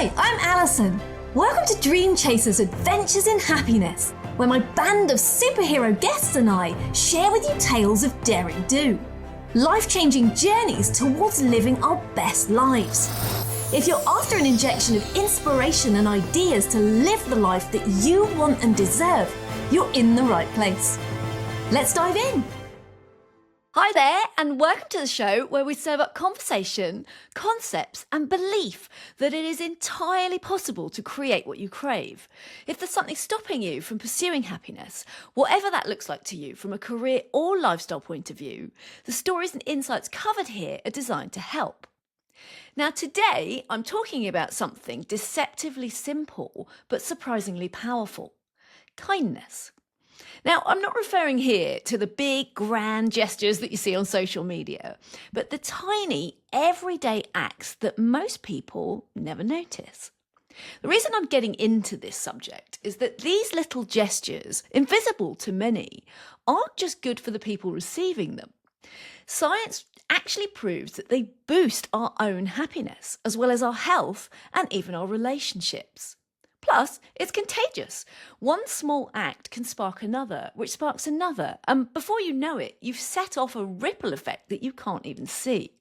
Hi, I'm Alison. Welcome to Dream Chasers Adventures in Happiness, where my band of superhero guests and I share with you tales of daring do, life-changing journeys towards living our best lives. If you're after an injection of inspiration and ideas to live the life that you want and deserve, you're in the right place. Let's dive in. Hi there, and welcome to the show where we serve up conversation, concepts, and belief that it is entirely possible to create what you crave. If there's something stopping you from pursuing happiness, whatever that looks like to you from a career or lifestyle point of view, the stories and insights covered here are designed to help. Now, today I'm talking about something deceptively simple but surprisingly powerful: kindness. Now, I'm not referring here to the big, grand gestures that you see on social media, but the tiny, everyday acts that most people never notice. The reason I'm getting into this subject is that these little gestures, invisible to many, aren't just good for the people receiving them. Science actually proves that they boost our own happiness, as well as our health and even our relationships. Plus, it's contagious. One small act can spark another, which sparks another, and before you know it, you've set off a ripple effect that you can't even see.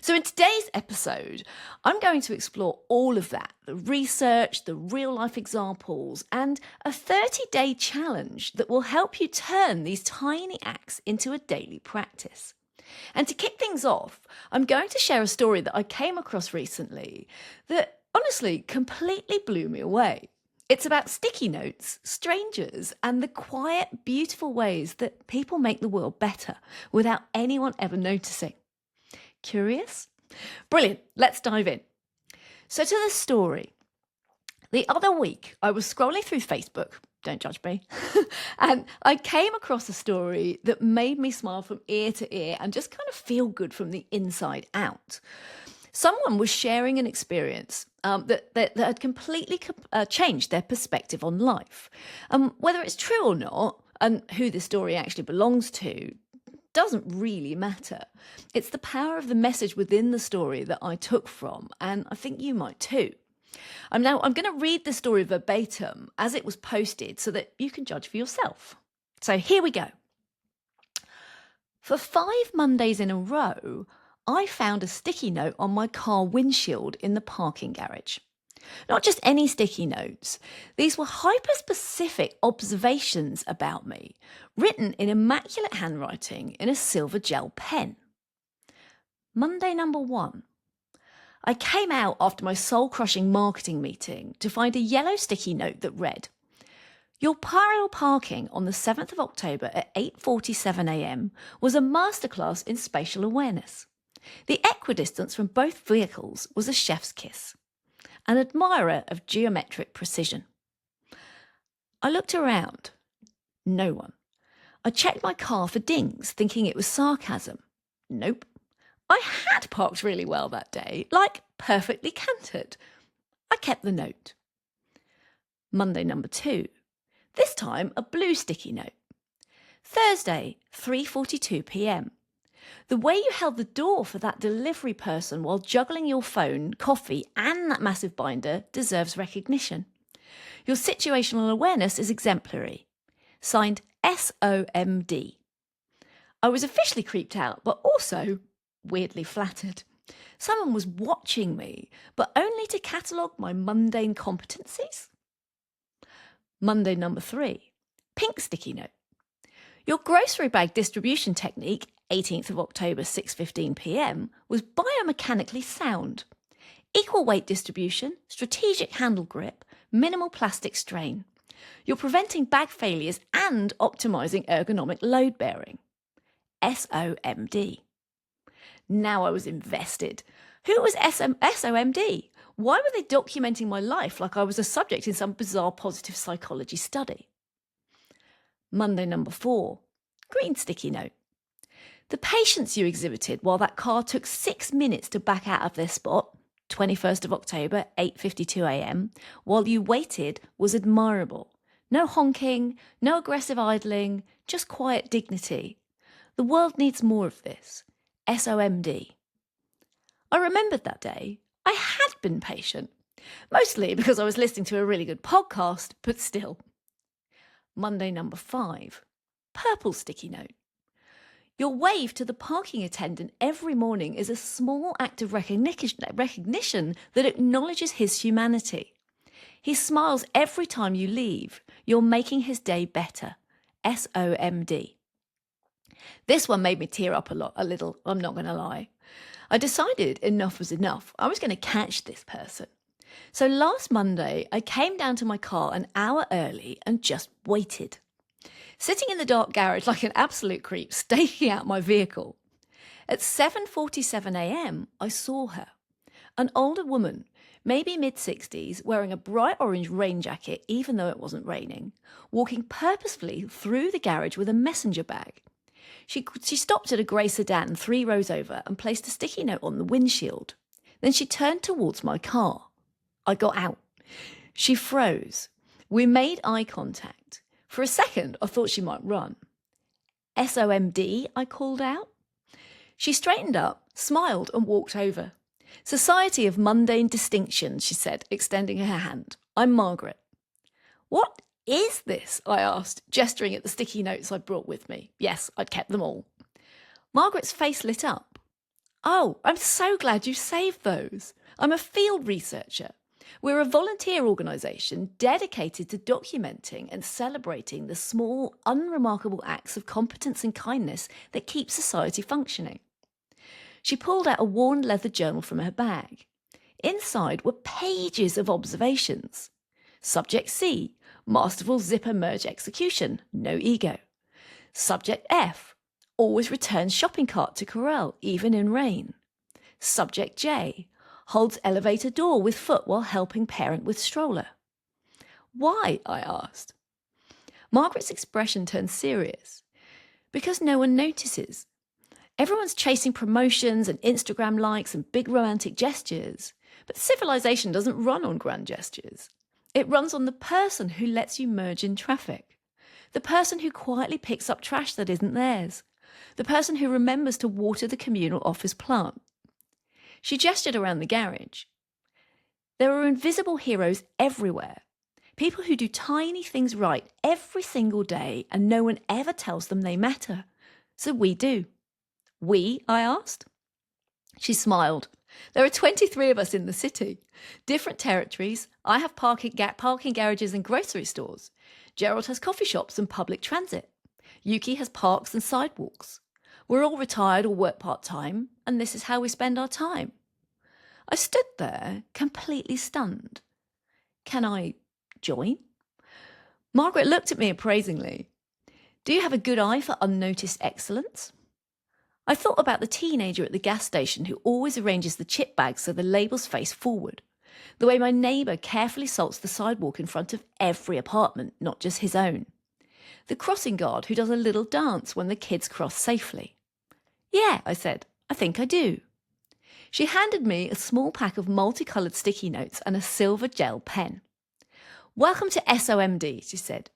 So in today's episode, I'm going to explore all of that, the research, the real-life examples, and a 30-day challenge that will help you turn these tiny acts into a daily practice. And to kick things off, I'm going to share a story that I came across recently that honestly completely blew me away. It's about sticky notes, strangers, and the quiet, beautiful ways that people make the world better without anyone ever noticing. Curious? Brilliant, let's dive in. So to the story. The other week, I was scrolling through Facebook, don't judge me, and I came across a story that made me smile from ear to ear and just kind of feel good from the inside out. Someone was sharing an experience that had completely changed their perspective on life. Whether it's true or not, and who the story actually belongs to, doesn't really matter. It's the power of the message within the story that I took from, and I think you might too. I'm going to read the story verbatim as it was posted so that you can judge for yourself. So here we go. For 5 Mondays in a row, I found a sticky note on my car windshield in the parking garage. Not just any sticky notes. These were hyper-specific observations about me, written in immaculate handwriting in a silver gel pen. Monday number 1. I came out after my soul-crushing marketing meeting to find a yellow sticky note that read, "Your parallel parking on the 7th of October at 8:47 a.m. was a masterclass in spatial awareness. The equidistance from both vehicles was a chef's kiss. An admirer of geometric precision." I looked around. No one. I checked my car for dings, thinking it was sarcasm. Nope. I had parked really well that day, like perfectly cantered. I kept the note. Monday number 2. This time a blue sticky note. Thursday, 3:42 p.m. The way you held the door for that delivery person while juggling your phone, coffee, and that massive binder deserves recognition. Your situational awareness is exemplary. Signed, SOMD. I was officially creeped out, but also weirdly flattered. Someone was watching me, but only to catalogue my mundane competencies. Monday number 3. Pink sticky note. Your grocery bag distribution technique, 18th of October, 6:15 p.m, was biomechanically sound. Equal weight distribution, strategic handle grip, minimal plastic strain. You're preventing bag failures and optimising ergonomic load bearing. SOMD. Now I was invested. Who was SOMD? Why were they documenting my life like I was a subject in some bizarre positive psychology study? Monday number 4. Green sticky note. The patience you exhibited while that car took 6 minutes to back out of their spot, 21st of October, 8:52 a.m, while you waited was admirable. No honking, no aggressive idling, just quiet dignity. The world needs more of this. SOMD. I remembered that day. I had been patient. Mostly because I was listening to a really good podcast, but still. Monday number 5, purple sticky note. Your wave to the parking attendant every morning is a small act of recognition that acknowledges his humanity. He smiles every time you leave. You're making his day better. SOMD. This one made me tear up a little, I'm not going to lie. I decided enough was enough. I was going to catch this person. So last Monday, I came down to my car an hour early and just waited. Sitting in the dark garage like an absolute creep, staking out my vehicle. At 7:47 a.m, I saw her. An older woman, maybe mid-60s, wearing a bright orange rain jacket even though it wasn't raining, walking purposefully through the garage with a messenger bag. She stopped at a grey sedan 3 rows over and placed a sticky note on the windshield. Then she turned towards my car. I got out. She froze. We made eye contact. For a second, I thought she might run. SOMD, I called out. She straightened up, smiled and walked over. Society of Mundane Distinctions, she said, extending her hand. I'm Margaret. What is this? I asked, gesturing at the sticky notes I'd brought with me. Yes, I'd kept them all. Margaret's face lit up. Oh, I'm so glad you saved those. I'm a field researcher. We're a volunteer organisation dedicated to documenting and celebrating the small, unremarkable acts of competence and kindness that keep society functioning. She pulled out a worn leather journal from her bag. Inside were pages of observations. Subject C, masterful zipper merge execution, no ego. Subject F, always returns shopping cart to corral, even in rain. Subject J, holds elevator door with foot while helping parent with stroller. Why? I asked. Margaret's expression turned serious. Because no one notices. Everyone's chasing promotions and Instagram likes and big romantic gestures. But civilization doesn't run on grand gestures. It runs on the person who lets you merge in traffic. The person who quietly picks up trash that isn't theirs. The person who remembers to water the communal office plant. She gestured around the garage. There are invisible heroes everywhere. People who do tiny things right every single day and no one ever tells them they matter. So we do. We? I asked. She smiled. There are 23 of us in the city. Different territories. I have parking garages and grocery stores. Gerald has coffee shops and public transit. Yuki has parks and sidewalks. We're all retired or work part-time, and this is how we spend our time. I stood there, completely stunned. Can I join? Margaret looked at me appraisingly. Do you have a good eye for unnoticed excellence? I thought about the teenager at the gas station who always arranges the chip bags so the labels face forward. The way my neighbour carefully salts the sidewalk in front of every apartment, not just his own. The crossing guard who does a little dance when the kids cross safely. Yeah, I said, I think I do. She handed me a small pack of multicoloured sticky notes and a silver gel pen. Welcome to SOMD, she said.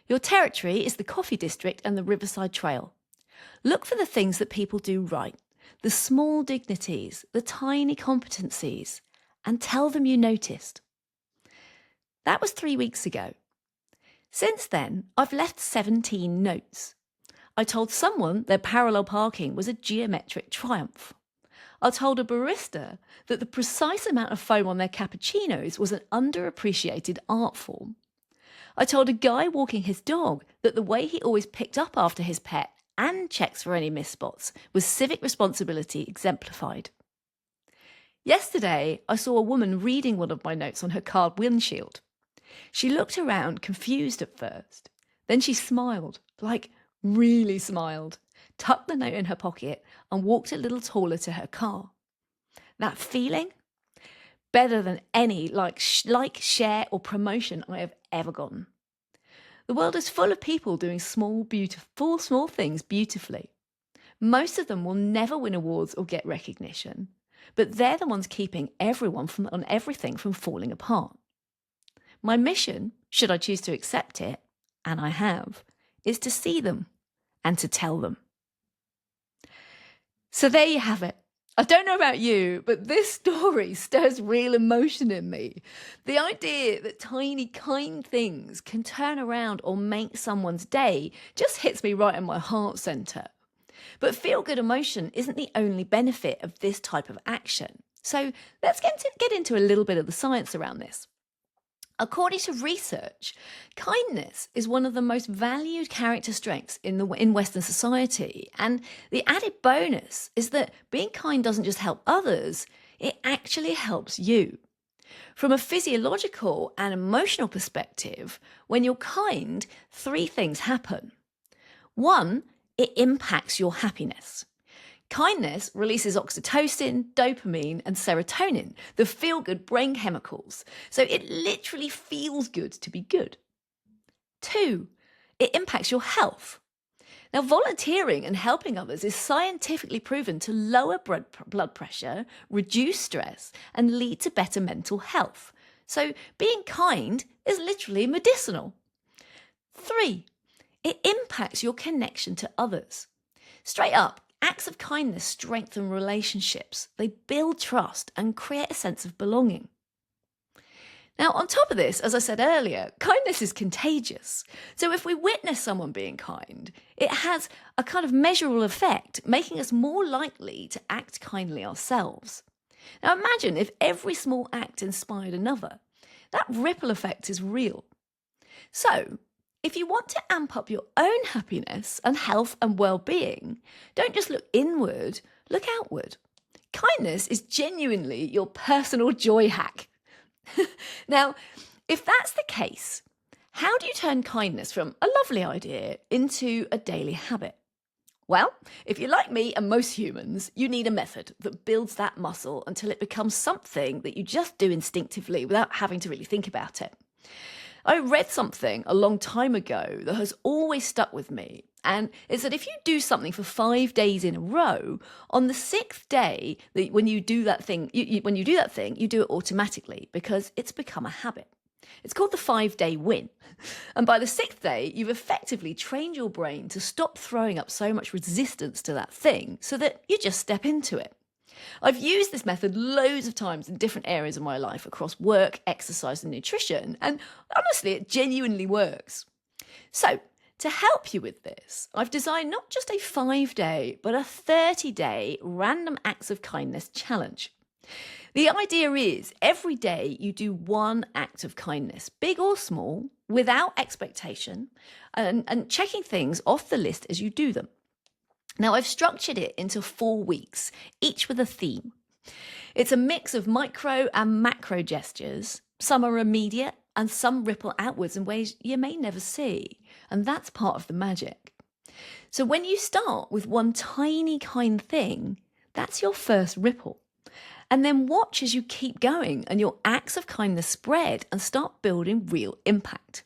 Your territory is the Coffee District and the Riverside Trail. Look for the things that people do right, the small dignities, the tiny competencies, and tell them you noticed. That was 3 weeks ago. Since then, I've left 17 notes. I told someone their parallel parking was a geometric triumph. I told a barista that the precise amount of foam on their cappuccinos was an underappreciated art form. I told a guy walking his dog that the way he always picked up after his pet and checks for any missed spots was civic responsibility exemplified. Yesterday, I saw a woman reading one of my notes on her car windshield. She looked around, confused at first. Then she smiled, like really smiled, tucked the note in her pocket and walked a little taller to her car. That feeling? Better than any like, share or promotion I have ever gotten. The world is full of people doing small things beautifully. Most of them will never win awards or get recognition, but they're the ones keeping everyone on everything from falling apart. My mission, should I choose to accept it, and I have, is to see them and to tell them. So there you have it. I don't know about you, but this story stirs real emotion in me. The idea that tiny, kind things can turn around or make someone's day just hits me right in my heart centre. But feel-good emotion isn't the only benefit of this type of action. So let's get into a little bit of the science around this. According to research, kindness is one of the most valued character strengths in Western society. And the added bonus is that being kind doesn't just help others, it actually helps you. From a physiological and emotional perspective, when you're kind, 3 things happen. 1, it impacts your happiness. Kindness releases oxytocin, dopamine, and serotonin, the feel-good brain chemicals. So it literally feels good to be good. 2, it impacts your health. Now, volunteering and helping others is scientifically proven to lower blood pressure, reduce stress, and lead to better mental health. So being kind is literally medicinal. 3, it impacts your connection to others. Straight up, acts of kindness strengthen relationships. They build trust and create a sense of belonging. Now, on top of this, as I said earlier, kindness is contagious. So if we witness someone being kind, it has a kind of measurable effect, making us more likely to act kindly ourselves. Now, imagine if every small act inspired another. That ripple effect is real. So, if you want to amp up your own happiness and health and well-being, don't just look inward, look outward. Kindness is genuinely your personal joy hack. Now, if that's the case, how do you turn kindness from a lovely idea into a daily habit? Well, if you're like me and most humans, you need a method that builds that muscle until it becomes something that you just do instinctively without having to really think about it. I read something a long time ago that has always stuck with me, and it's that if you do something for 5 days in a row, on the 6th day, when you do that thing, you do it automatically because it's become a habit. It's called the 5-day win. And by the 6th day, you've effectively trained your brain to stop throwing up so much resistance to that thing so that you just step into it. I've used this method loads of times in different areas of my life across work, exercise and nutrition, and honestly, it genuinely works. So, to help you with this, I've designed not just a 5-day, but a 30-day random acts of kindness challenge. The idea is every day you do 1 act of kindness, big or small, without expectation, and checking things off the list as you do them. Now, I've structured it into 4 weeks, each with a theme. It's a mix of micro and macro gestures. Some are immediate and some ripple outwards in ways you may never see. And that's part of the magic. So when you start with 1 tiny kind thing, that's your first ripple. And then watch as you keep going and your acts of kindness spread and start building real impact.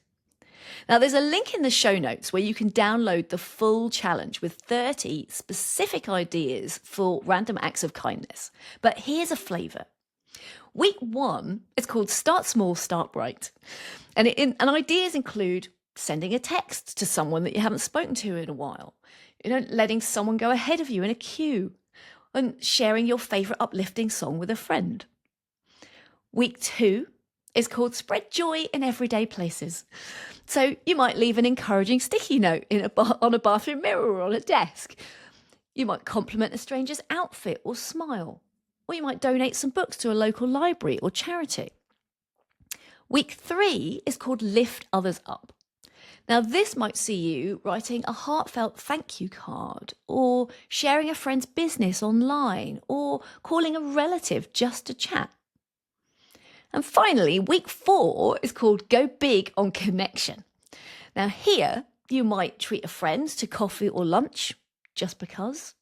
Now, there's a link in the show notes where you can download the full challenge with 30 specific ideas for random acts of kindness. But here's a flavour. Week 1 is called Start Small, Start Bright. And ideas include sending a text to someone that you haven't spoken to in a while, letting someone go ahead of you in a queue, and sharing your favourite uplifting song with a friend. Week 2 is called Spread Joy in Everyday Places. So you might leave an encouraging sticky note on a bathroom mirror or on a desk. You might compliment a stranger's outfit or smile. Or you might donate some books to a local library or charity. Week 3 is called Lift Others Up. Now, this might see you writing a heartfelt thank you card, or sharing a friend's business online, or calling a relative just to chat. And finally, week 4 is called Go Big on Connection. Now, here you might treat a friend to coffee or lunch, just because.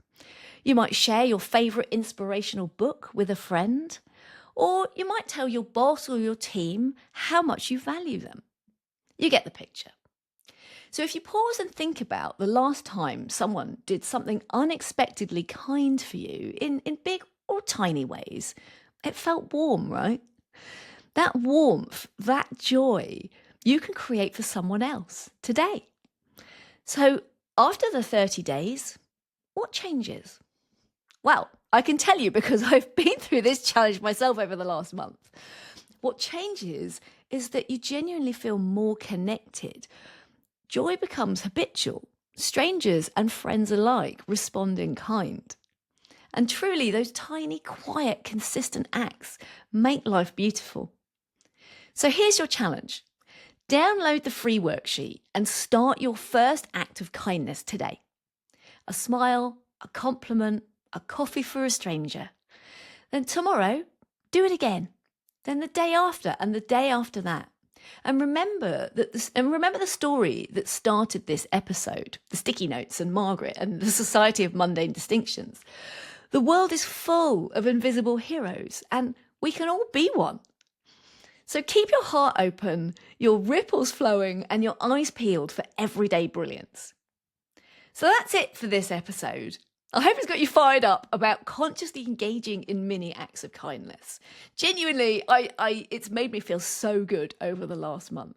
You might share your favourite inspirational book with a friend, or you might tell your boss or your team how much you value them. You get the picture. So if you pause and think about the last time someone did something unexpectedly kind for you in big or tiny ways, it felt warm, right? That warmth, that joy, you can create for someone else today. So after the 30 days, what changes? Well, I can tell you because I've been through this challenge myself over the last month. What changes is that you genuinely feel more connected. Joy becomes habitual. Strangers and friends alike respond in kind. And truly, those tiny, quiet, consistent acts make life beautiful. So here's your challenge. Download the free worksheet and start your first act of kindness today. A smile, a compliment, a coffee for a stranger. Then tomorrow, do it again. Then the day after and the day after that. And remember the story that started this episode, the sticky notes and Margaret and the Society of Mundane Distinctions. The world is full of invisible heroes and we can all be one. So keep your heart open, your ripples flowing and your eyes peeled for everyday brilliance. So that's it for this episode. I hope it's got you fired up about consciously engaging in mini acts of kindness. Genuinely, it's made me feel so good over the last month.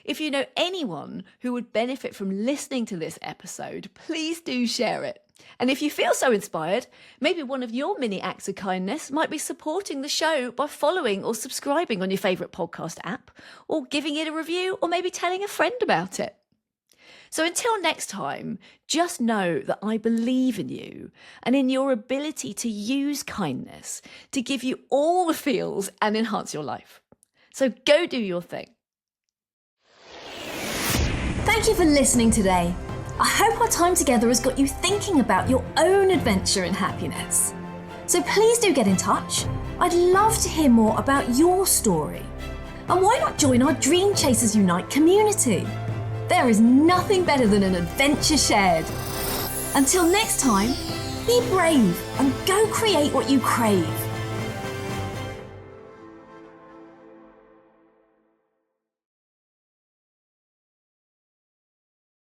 If you know anyone who would benefit from listening to this episode, please do share it. And if you feel so inspired, maybe one of your mini acts of kindness might be supporting the show by following or subscribing on your favourite podcast app, or giving it a review, or maybe telling a friend about it. So until next time, just know that I believe in you and in your ability to use kindness to give you all the feels and enhance your life. So go do your thing. Thank you for listening today. I hope our time together has got you thinking about your own adventure in happiness. So please do get in touch. I'd love to hear more about your story. And why not join our Dream Chasers Unite community? There is nothing better than an adventure shared. Until next time, be brave and go create what you crave.